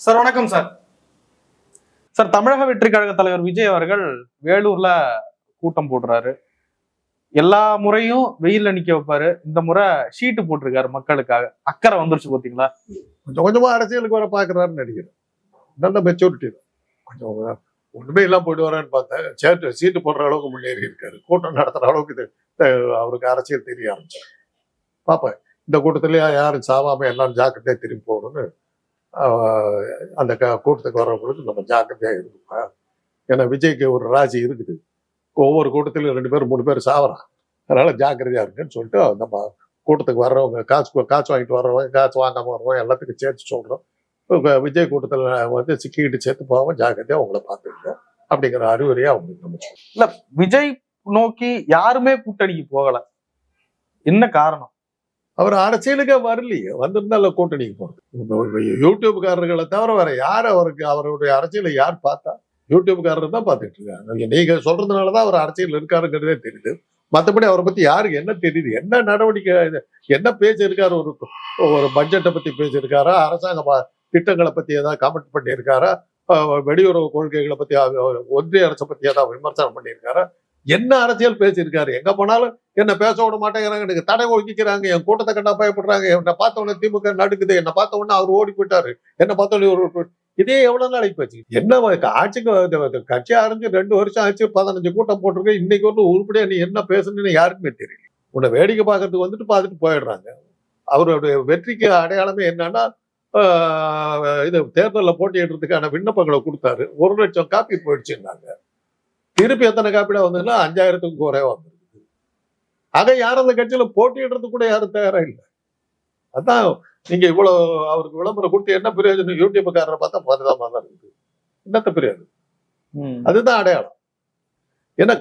Sir வணக்கம் sir. Sir, தமிழக வெற்றி கழக தலைவர் விஜய் அவர்கள் வேலூர்ல கூட்டம் போடுறாரு. எல்லா முறையும் வெயில்ல நிக்க வைப்பாரு. இந்த முறை ஷீட்டு போட்டிருக்காரு மக்களுக்காக. அக்கறை வந்துருச்சு பாத்தீங்களா? கொஞ்சம் கொஞ்சமா அரசியலுக்கு வர பாக்குறாருன்னு நினைக்கிறேன். நல்ல மெச்சூரிட்டி தான். கொஞ்சம் ஒண்ணுமே எல்லாம் போயிட்டு வரேன்னு பார்த்தேன். சீட்டு போடுற அளவுக்கு முன்னேறி இருக்காரு. கூட்டம் நடத்துற அளவுக்கு அவருக்கு அரசியல் தெரிய ஆரம்பிச்சார். பாப்பேன் இந்த கூட்டத்திலேயே யாரும் சாவாம எல்லாரும் ஜாக்கிரதையா திரும்பி போகணும்னு அந்த கூட்டத்துக்கு வர்றவங்களுக்கு நம்ம ஜாக்கிரதையா இருக்குப்பா. ஏன்னா விஜய்க்கு ஒரு ராசி இருக்குது. ஒவ்வொரு கூட்டத்திலும் 2 பேர் 3 பேர் சாவறான். அதனால ஜாக்கிரதையா இருக்குன்னு சொல்லிட்டு நம்ம கூட்டத்துக்கு வர்றவங்க காசு வாங்கிட்டு வர்றவங்க, காசு வாங்காம வர்றவங்க எல்லாத்துக்கும் சேர்த்து சொல்றோம். விஜய் கூட்டத்தில் வந்து சிக்கிக்கிட்டு சேர்த்து போகாம ஜாக்கிரதையா உங்களை பார்த்துருக்கோம் அப்படிங்கிற அறிவுரையா அவங்களுக்கு நம்ம சொல்றோம். இல்ல, விஜய் நோக்கி யாருமே கூட்டணிக்கு போகல. என்ன காரணம்? அவர் அரசியலுக்கே வரலையே. வந்திருந்தால கூட்டணிக்கு போறது. யூடியூப்காரர்களை தவிர வேற யார் அவருடைய அரசியலை யார் பார்த்தா? யூடியூப்காரர் தான் பார்த்துட்டு இருக்காங்க. நீங்க சொல்றதுனாலதான் அவர் அரசியல் இருக்காருங்கிறதே தெரியுது. மற்றபடி அவரை பத்தி யாருக்கு என்ன தெரியுது? என்ன நடவடிக்கை, என்ன பேசியிருக்காரு? ஒரு பட்ஜெட்டை பத்தி பேசியிருக்காரா? அரசாங்க திட்டங்களை பத்தி ஏதாவது கமெண்ட் பண்ணியிருக்காரா? வெளியுறவு கொள்கைகளை பத்தி, ஒன்றிய அரசை பத்தி ஏதாவது விமர்சனம் பண்ணியிருக்காரா? என்ன அரசியல் பேசியிருக்காரு? எங்க போனாலும் என்ன பேச விட மாட்டேங்கிறாங்க, எனக்கு தடை ஒழிக்கிறாங்க, என் கூட்டத்தை கண்டா பயப்படுறாங்க, என்னை பார்த்த உடனே திமுக நடுக்குது, என்னை பார்த்த உடனே அவர் ஓடி போயிட்டாரு, என்ன பார்த்த உடனே இதே எவ்வளவு நாளைக்கு போச்சு? என்ன ஆட்சிக்கு கட்சி ஆரம்பிச்சு 2 வருஷம் ஆச்சு, 15 கூட்டம் போட்டிருக்கு. இன்னைக்கு வந்து உருப்படியா நீ என்ன பேசணும்னு யாருக்குமே தெரியல. உன்னை வேடிக்கை பார்க்கறதுக்கு வந்துட்டு பார்த்துட்டு போயிடுறாங்க. அவருடைய வெற்றிக்கு அடையாளமே என்னன்னா, இது தேர்தலில் போட்டியிடுறதுக்கான விண்ணப்பங்களை கொடுத்தாரு. 1 லட்சம் காப்பி போயிடுச்சுன்னாங்க. திருப்பி எத்தனை காப்பீடா வந்ததுன்னா 5000க்கும் குறைவா வந்துருக்கு. ஆக யாரும் அந்த கட்சியில போட்டியிடுறது கூட யாரும் தயாரா இல்லை. அதான் நீங்க இவ்வளவு அவருக்கு விளம்பரம் கொடுத்து என்ன பிரயோஜனம்? யூடியூப்காரரை பார்த்தா பரிதாபமா தான் இருக்கு. என்னத்த பிரயோஜனம்? அதுதான் அடையாளம். ஏன்னா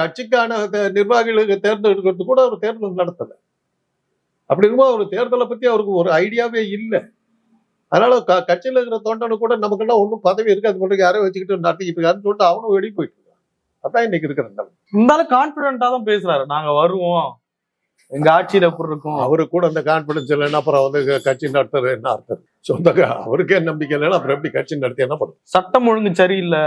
கட்சிக்கான நிர்வாகிகளுக்கு தேர்ந்தெடுக்கிறது கூட அவர் தேர்தல் நடத்தல. அப்படி இருக்கும்போது அவர் தேர்தலை பத்தி அவருக்கு ஒரு ஐடியாவே இல்லை. அதனால கட்சியில இருக்கிற தொண்டனு கூட நமக்குலாம் ஒன்றும் பதவி இருக்கு, அது மட்டும் யாரையும் வச்சுக்கிட்டு நடத்திக்கிட்டு இருக்காருன்னு சொல்லிட்டு அவனும் வெளியே போயிட்டு இருக்கான். அதான் இன்னைக்கு இருக்கிற நிலைமை. இருந்தாலும் கான்பிடண்டா தான் பேசுறாரு. நாங்க வருவோம், எங்க ஆட்சியில எப்படி இருக்கும். அவரு கூட அந்த கான்பிடன்ஸ் இல்லைன்னா அப்புறம் வந்து கட்சி நடத்துறது என்ன அர்த்தம்? சொந்த அவருக்கே நம்பிக்கை இல்லைன்னா அப்புறம் எப்படி கட்சி நடத்தி என்ன பண்ணும்? சட்டம் ஒழுங்கு சரியில்லை.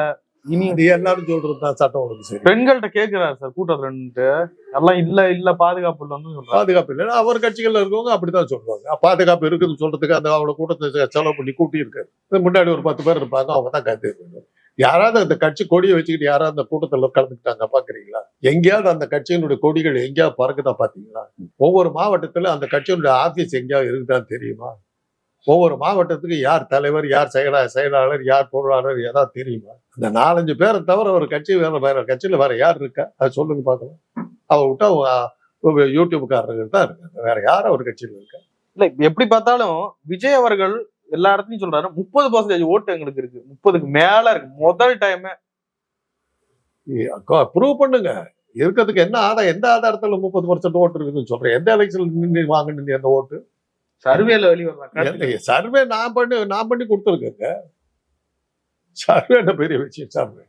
இனி இது எல்லாரும் சொல்றதுதான் சட்டம் ஒழுங்கு சரி. பெண்கள்கிட்ட கேட்கிறாரு சார் கூட்டம் எல்லாம் இல்ல பாதுகாப்பு இல்லைன்னு சொல்றாங்க. பாதுகாப்பு இல்லைன்னா அவர் கட்சிகள்ல இருக்கவங்க அப்படித்தான் சொல்லுவாங்க. பாதுகாப்பு இருக்குன்னு சொல்றதுக்கு அந்த அவளை கூட்டத்தை செலவு பண்ணி கூட்டி இருக்காரு. முன்னாடி ஒரு 10 பேர் இருப்பாங்க, அவங்க தான் கத்து இருக்காங்க. யாராவது அந்த கட்சி கொடியை வச்சுக்கிட்டு யாராவது அந்த கூட்டத்தில் கலந்துக்கிட்டாங்க பாக்குறீங்களா? எங்கேயாவது அந்த கட்சியினுடைய கொடிகள் எங்கேயாவது பறக்குதான் பாத்தீங்களா? ஒவ்வொரு மாவட்டத்துல அந்த கட்சியினுடைய ஆபீஸ் எங்கேயாவது இருக்குதான்னு தெரியுமா? ஒவ்வொரு மாவட்டத்துக்கு யார் தலைவர், யார் செயலாளர், யார் பொருளாளர் ஏதாவது தெரியுமா? அந்த 4-5 பேரை தவிர ஒரு கட்சி வேற கட்சியில வேற யார் இருக்கா? அது சொல்லுங்க பார்க்கலாம். அவ விட்டா யூடியூப்காரர்கள் தான் இருக்காங்க. வேற யாரும் ஒரு கட்சியில இருக்கா? இல்ல, எப்படி பார்த்தாலும் விஜய் அவர்கள் எல்லா இடத்துலயும் சொல்றாரு 30% ஓட்டு எங்களுக்கு இருக்கு, 30க்கு மேல இருக்கு. முதல் டைம் ப்ரூவ் பண்ணுங்க. இருக்கிறதுக்கு என்ன ஆதாரம்? எந்த ஆதாரத்துல 30% ஓட்டு இருக்குதுன்னு சொல்றேன்? எந்த எலெக்ஷன் நின்று வாங்கினீங்க அந்த ஓட்டு? சர்வேல வெளிவர சர்வே நான் பண்ணி கொடுத்துருக்கேங்க. சர்வே என்ன பெரிய விஷயம்? சர்வே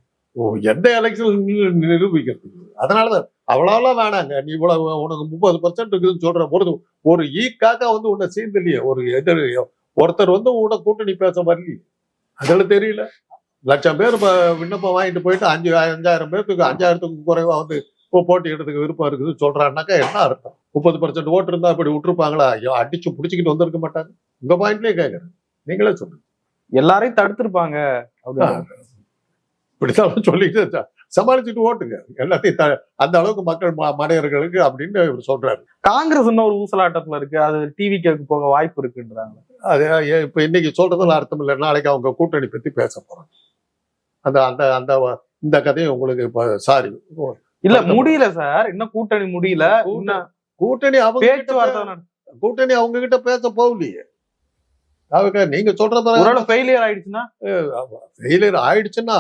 எந்த எலெக்ஷன் நிரூபிக்கிறதுக்கு? அதனாலதான் அவ்வளவுலாம் வேணாங்க. நீ இவ்வளவு உனக்கு 30% இருக்குதுன்னு சொல்ற ஒரு ஈக்காக வந்து உன்னை சேர்ந்துலையே. ஒருத்தர் வந்து உன்னை கூட்டணி பேச வரலையே. அதில் தெரியல. 1,00,000 பேர் விண்ணப்பம் வாங்கிட்டு போயிட்டு 5,000 பேருக்கு 5,000க்கு குறைவா வந்து போட்டியிடுறதுக்கு விருப்பம் இருக்குதுன்னு சொல்றான்னாக்கா என்ன அர்த்தம்? 30% ஓட்டு இருந்தா அப்படி விட்டுருப்பாங்களா? ஐயோ, அடிச்சு புடிச்சுக்கிட்டு வந்திருக்க மாட்டாங்க. உங்க பாயிண்ட்லயே கேட்கறேன், நீங்களே சொல்லுங்க. எல்லாரையும் தடுத்திருப்பாங்க இப்படித்தான் சொல்லிட்டு சமாளிச்சுட்டு ஓட்டுங்க எல்லாத்தையும். அந்த அளவுக்கு மக்கள் மனிதர்களுக்கு அப்படின்னு இவர் சொல்றாரு. காங்கிரஸ் இன்னும் ஒரு ஊசலாட்டத்துல இருக்கு, அது டிவிக்கு போக வாய்ப்பு இருக்குன்றாங்க. அது இப்ப இன்னைக்கு சொல்றதுல அர்த்தம் இல்லை. நாளைக்கு அவங்க கூட்டணி பத்தி பேச போறாங்க. அந்த அந்த அந்த இந்த கதையும் உங்களுக்கு இப்ப சாரி இல்ல முடியல சார், இன்னும் கூட்டணி முடியல. கூட்டணி அவங்க கிட்ட பேச போகலையே. நீங்க சொல்ற ஃபெயிலியர் ஆயிடுச்சுன்னா, ஃபெயிலியர் ஆயிடுச்சுன்னா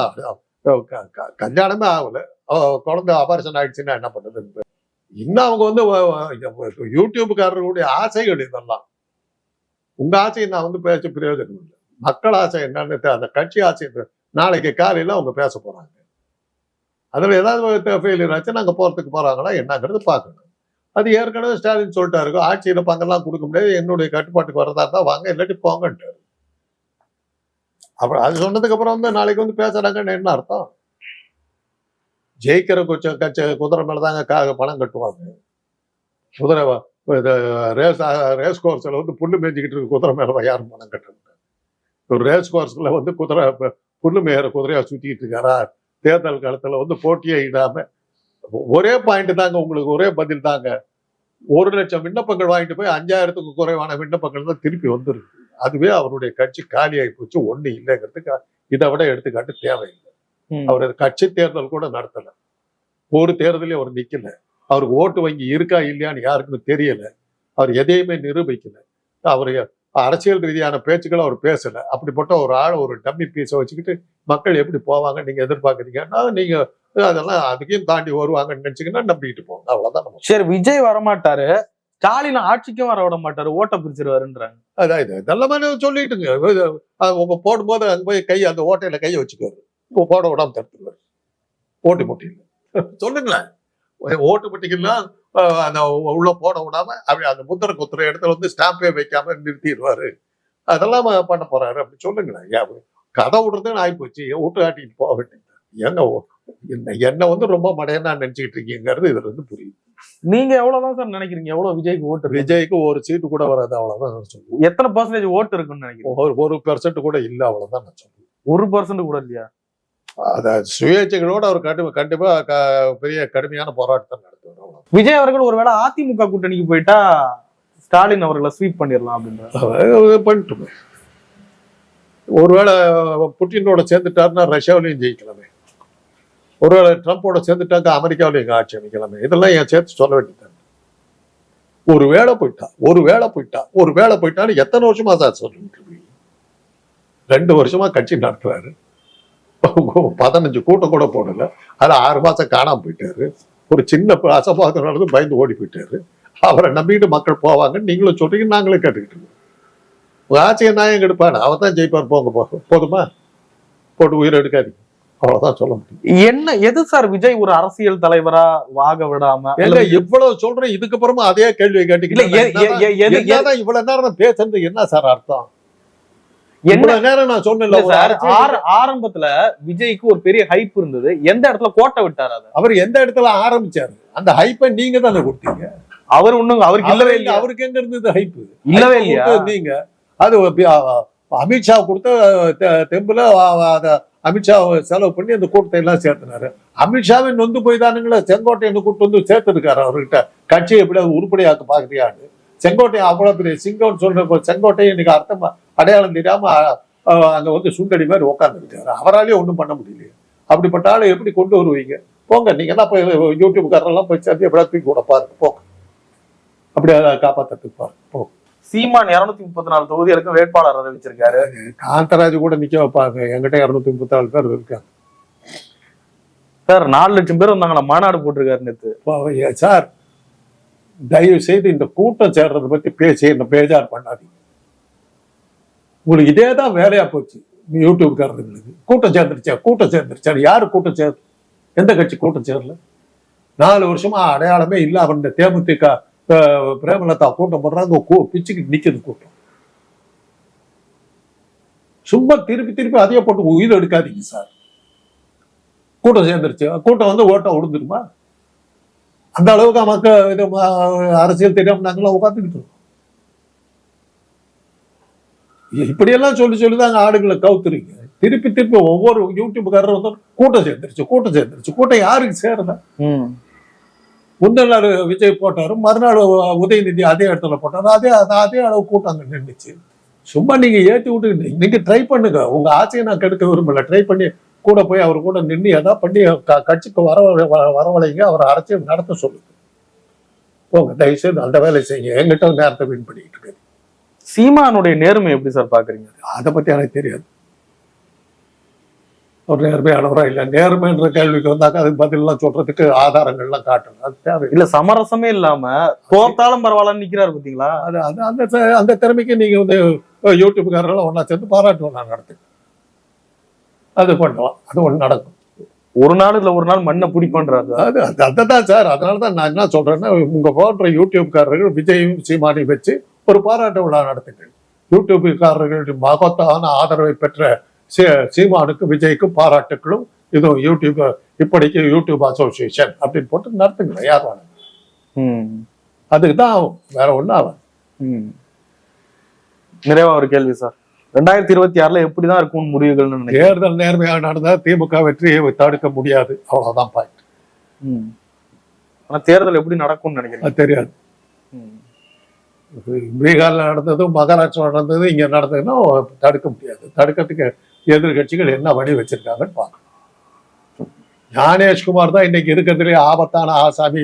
கல்யாணமே ஆகல, குழந்தை ஆபரேஷன் ஆயிடுச்சுன்னா என்ன பண்றது? இன்னும் அவங்க வந்து யூடியூப்காரர்களுடைய ஆசைகள் இதெல்லாம். உங்க ஆசையை நான் வந்து பேச பிரயோஜனம் இல்லை. மக்கள் ஆசை என்னன்னு, அந்த கட்சி ஆசை நாளைக்கு காலையில அவங்க பேச போறாங்க. அதுல ஏதாவது ஃபெயிலியர் ஆச்சு நாங்க போறதுக்கு போறாங்களா என்னங்கிறது பார்க்கணும். அது ஏற்கனவே ஸ்டாலின் சொல்லிட்டாரு, ஆட்சியில பங்கெல்லாம் கொடுக்க முடியாது, என்னுடைய கட்டுப்பாட்டுக்கு வரதா இருந்தா வாங்க, இல்லாட்டி போங்கன்ட்டாரு. அப்புறம் அது சொன்னதுக்கு அப்புறம் வந்து நாளைக்கு வந்து பேசுறாங்கன்னு என்ன அர்த்தம்? ஜெயிக்கிற குதிரை மேலதாங்க பணம் கட்டுவாங்க. குதிரை ரேஸ் கோர்ஸ்ல வந்து புல்லு மேய்ஞ்சிக்கிட்டு இருக்க குதிரை மேல யாரும் பணம் கட்டுறாங்க? ஒரு ரேஸ் கோர்ஸ்ல வந்து குதிரை புல்லு மேயிற குதிரையா சுத்திட்டு இருக்காரா? தேர்தல் காலத்துல வந்து போட்டியே இடாம ஒரே பாயிண்ட் தாங்க, உங்களுக்கு ஒரே பதில் தாங்க. 1,00,000 விண்ணப்பங்கள் வாங்கிட்டு போய் 5,000க்கு குறைவான விண்ணப்பங்கள் தான் திருப்பி வந்துருக்கு. அதுவே அவருடைய கட்சி காலியாகி போச்சு, ஒண்ணு இல்லைங்கிறதுக்கு இதை விட எடுத்துக்காட்டு தேவையில்லை. அவர் கட்சி தேர்தல் கூட நடத்தல, ஒரு தேர்தலையும் அவர் நிக்கல, அவருக்கு ஓட்டு வங்கி இருக்கா இல்லையான்னு யாருக்குமே தெரியல, அவர் எதையுமே நிரூபிக்கல, அவர் அரசியல் ரீதியான பேச்சுக்களை அவர் பேசல. அப்படிப்பட்ட ஒரு ஆள் ஒரு டம்மி பீஸை வச்சுக்கிட்டு மக்கள் எப்படி போவாங்க நீங்க எதிர்பார்க்குறீங்கன்னா, நீங்க அதெல்லாம் அதுக்கையும் தாண்டி வருவாங்கன்னு நினைச்சீங்கன்னா நம்பிக்கிட்டு போங்க, அவ்வளவுதான். சரி, விஜய் வரமாட்டாரு, ஸ்டாலின் ஆட்சிக்கும் வர விட மாட்டாரு, ஓட்ட பிரிச்சிருவாருன்றாங்க. அதான் இது நல்ல மாதிரி சொல்லிட்டுங்க. உங்க போடும்போது அங்க போய் அந்த ஓட்டையில கையை வச்சுக்குவாரு, போட விடாம தடுத்துருவாரு. ஓட்டு முட்டியில் சொல்லுங்களேன், ஓட்டு முட்டிக்கலாம் அந்த உள்ள போட விடாம அப்படி அந்த முத்திரை குத்துற இடத்துல வந்து ஸ்டாம்பே வைக்காம நிறுத்திடுவாரு. அதெல்லாம் பண்ண போறாரு அப்படி சொல்லுங்களேன். கதை விடுறதுன்னு ஆயிப்போச்சு, விட்டு காட்டிட்டு போக வேண்டியது. என்ன வந்து ரொம்ப மடையனா நினைச்சுக்கிட்டு இருக்கீங்கிறது இதுல இருந்து புரியுது. நீங்க எவ்வளவுதான் சார் நினைக்கிறீங்க, எவ்வளவு விஜய்க்கு ஓட்டு? விஜய்க்கு ஒரு சீட்டு கூட வராது, அவ்வளவுதான் சொல்லுவேன். எத்தனை பர்சன்டேஜ் ஓட்டு இருக்குன்னு நினைக்கிறீங்க? 1% கூட இல்ல, அவ்வளவுதான் நான் சொல்லுவேன். 1% கூட இல்லையா? அத சுயேட்சைகளோட அவர் கண்டிப்பா பெரிய கடுமையான போராட்டத்தை நடத்துவார். விஜய் அவர்கள் ஒருவேளை அதிமுக கூட்டணிக்கு போயிட்டா ஸ்டாலின் அவர்களை ஸ்வீப் பண்ணிடலாம் அப்படின்ற பண்ணிட்டு, ஒருவேளை புட்டினோட சேர்ந்துட்டாருன்னா ரஷ்யாவிலையும் ஜெயிக்கலாமே, ஒருவேளை ட்ரம்போட சேர்ந்துட்டாங்க அமெரிக்காவிலையும் ஆட்சி அமைக்கலாமே. இதெல்லாம் என் சேர்த்து சொல்ல வேண்டியது. ஒரு வேளை போயிட்டான்னு எத்தனை வருஷமா சார் சொல்லிட்டு இருக்கீங்க? 2 வருஷமா கட்சி நடத்துறாரு, 15 கூட்டம் கூட போடல, அதுல 6 மாசம் காணாம போயிட்டாரு, ஒரு சின்ன அசம்பாவிதம் நடந்து பயந்து ஓடி போயிட்டாரு. அவரை நம்பிக்கிட்டு மக்கள் போவாங்கன்னு நீங்களும் சொல்றீங்க, நாங்களும் கேட்டுக்கிட்டு இருக்கோம். ஆட்சியை நான் எங்க எடுப்பாரு, அவர் தான் ஜெயிப்பார், போங்க போதுமா, போட்டு உயிரை எடுக்காதீங்க, அவ்வளவுதான் சொல்ல முடியும். என்ன எது சார் விஜய் ஒரு அரசியல் தலைவரா வாக விடாம இவ்வளவு சொல்றேன், இதுக்கப்புறமா அதே கேள்வியை கேட்டீங்கன்னா இவ்வளவு நேரம் பேசுறது என்ன சார் அர்த்தம்? இவ்வளவு நேரம் நான் சொன்னேன், ஆரம்பத்துல விஜய்க்கு ஒரு பெரிய ஹைப் இருந்தது, எந்த இடத்துல கோட்டை விட்டாரு? அவர் எந்த இடத்துல ஆரம்பிச்சாரு? அந்த ஹைப்பை நீங்க தானே கொடுத்தீங்க. அவர் ஒண்ணும் அவருக்கு இல்லவே இல்லை. அவருக்கு எங்க இருந்தது ஹைப்? இல்லவே இல்லையா? நீங்க அது அமித்ஷா கொடுத்த தெம்புல அமித்ஷா செலவு பண்ணி அந்த கூட்டத்தை எல்லாம் சேர்த்தினாரு. அமித்ஷாவே நொந்து போய் தானுங்களா செங்கோட்டையை கூட்டு வந்து சேர்த்துருக்காரு அவர்கிட்ட. கட்சியை எப்படியாவது உருப்படியாக்க பாக்குறியான்னு. செங்கோட்டை அவ்வளவு பெரிய சிங்கம்னு சொல்ற செங்கோட்டையை இன்னைக்கு அர்த்தமா அடையாளம் தெரியாம அங்க வந்து சுண்டடி மாதிரி உட்கார்ந்து இருக்காரு. அவராலேயே ஒண்ணும் பண்ண முடியலையே. அப்படிப்பட்ட ஆளை எப்படி கொண்டு வருவீங்க? போங்க, நீங்க எல்லாம் போய் யூடியூப்காரெல்லாம் போய் சேர்த்து எப்படியா தூக்கி கூட பாருங்க, போங்க, அப்படியே காப்பாத்துக்கு பாருங்க, போங்க. சீமான் 234 தொகுதிகளுக்கும் வேட்பாளர் அறிவிச்சிருக்காரு. காந்தராஜ் கூட நிக்க வைப்பாங்க, என்கிட்ட 234 பேர் இருக்காங்க சார். 4 லட்சம் பேர் வந்தாங்களா, மாநாடு போட்டிருக்காரு நேத்து. சார் தயவு செய்து இந்த கூட்டம் சேர்றதை பத்தி பேசி என்ன பேஜார் பண்ணாதீங்க. உங்களுக்கு இதே தான் வேலையா போச்சு யூடியூப்காரர்களுக்கு. கூட்டம் சேர்ந்துருச்சா? யாரு கூட்டம் சேர்? எந்த கட்சி கூட்டம் சேரல? 4 வருஷமா அடையாளமே இல்ல. அவன் இந்த தேமுதிக பிரேமலதா கூட்டம் போடுறாங்க, பிச்சுக்கிட்டு நிக்கிறது கூட்டம். சும்மா திருப்பி அதையே போட்டு உயிர் எடுக்காதீங்க சார். கூட்டம் சேர்ந்துருச்சு, கூட்டம் வந்து ஓட்டம் உடுந்துருமா? அந்த அளவுக்கு மக்கள் அரசியல் தெரியாம நாங்களாம் உட்காந்துக்கிட்டு இருக்கோம். இப்படியெல்லாம் சொல்லிதான் ஆடுகளை கவுத்துறீங்க. திருப்பி ஒவ்வொரு யூடியூப்காரரும் வந்து கூட்டம் சேர்ந்துருச்சு. கூட்டம் யாருக்கு சேரல? முந்தின நாள் விஜய் போட்டாரு, மறுநாள் உதயநிதி அதே இடத்துல போட்டாரு, அதே அளவு கூட்டம் அங்க நின்றுச்சு. சும்மா நீங்க ஏற்றி விட்டு நீங்க ட்ரை பண்ணுங்க. உங்க ஆசையை நான் கெடுக்க விரும்பல. ட்ரை பண்ணி கூட போய் அவர் கூட நின்று எதாவது பண்ணி கட்சிக்கு வரவழைங்க, அவர் அரசியல் நடத்த சொல்லுங்க. போங்க, தயவுசெய்து அந்த வேலை செய்யுங்க. எங்கிட்ட நேரத்தை வீண் பண்ணிட்டு இருக்கு. சீமானுடைய நேர்மை எப்படி சார் பாக்குறீங்க? அதை பத்தி எனக்கு தெரியாது. ஒரு நேர்மையானவரா இல்ல, நேர்மைன்ற கேள்விக்கு வந்தாக்கா அதுக்கு பதில் எல்லாம் சொல்றதுக்கு ஆதாரங்கள்லாம் காட்டணும். அது தேவை இல்ல. சமரசமே இல்லாம தோத்தாலும் பரவாயில்லன்னு நிக்கிறாரு பாத்தீங்களா? அந்த திறமைக்கு நீங்க வந்து யூடியூப்காரெல்லாம் ஒன்னா சேர்ந்து பாராட்டு ஒண்ணா நடத்துங்க. அது பண்ணலாம், அது ஒண்ணு நடக்கும். ஒரு நாள் இல்ல ஒரு நாள் மண்ணை பிடிப்பண்றாரு. அதுதான் சார். அதனாலதான் நான் என்ன சொல்றேன்னா, உங்க போன்ற யூடியூப்காரர்கள் விஜயும் சீமானையும் வச்சு ஒரு பாராட்டு விழா நடத்துங்க. யூடியூப்காரர்களுடைய மகத்தான ஆதரவை பெற்ற சீமானுக்கு விஜய்க்கும் பாராட்டுகளும். இதுவும் யூடியூப் இப்படிக்கு யூடியூப் அசோசியேஷன் அப்படின்னு போட்டு நடத்துங்க, யார் வேணும். அதுக்கு தான் ஆகும், வேற ஒன்றும் ஆகும். நிறைவா ஒரு கேள்வி சார், 2026 எப்படிதான் இருக்கும் முடிவுகள்னு நினைக்கிறேன்? தேர்தல் நேர்மையாக நடந்தா திமுக வெற்றியை தடுக்க முடியாது, அவ்வளவுதான் பாயிண்ட். ஆனா தேர்தல் எப்படி நடக்கும்னு நினைக்கிறேன் அது தெரியாது. பீகார்ல நடந்ததும் மகாராஷ்டிரா நடந்ததும் இங்க நடந்ததுன்னா தடுக்க முடியாது. தடுக்கிறதுக்கு எதிர்கட்சிகள் என்ன வழி வச்சிருக்காங்கன்னு பார்க்கணும். ஞானேஷ்குமார் தான் இன்னைக்கு இருக்கிறதுலே ஆபத்தான ஆசாமி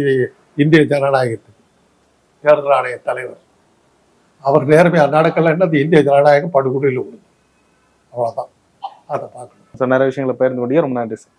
இந்திய ஜனநாயகத்துக்கு, தேர்தல் ஆணைய தலைவர். அவர் நேர்மையா நடக்கலைன்னா இந்திய ஜனநாயகம் படுகொலையில் விழுந்து, அவ்வளவுதான். அதை பார்க்கணும் சார். நிறைய விஷயங்களை பகிர்ந்து கொண்டே ரொம்ப நன்றி சார்.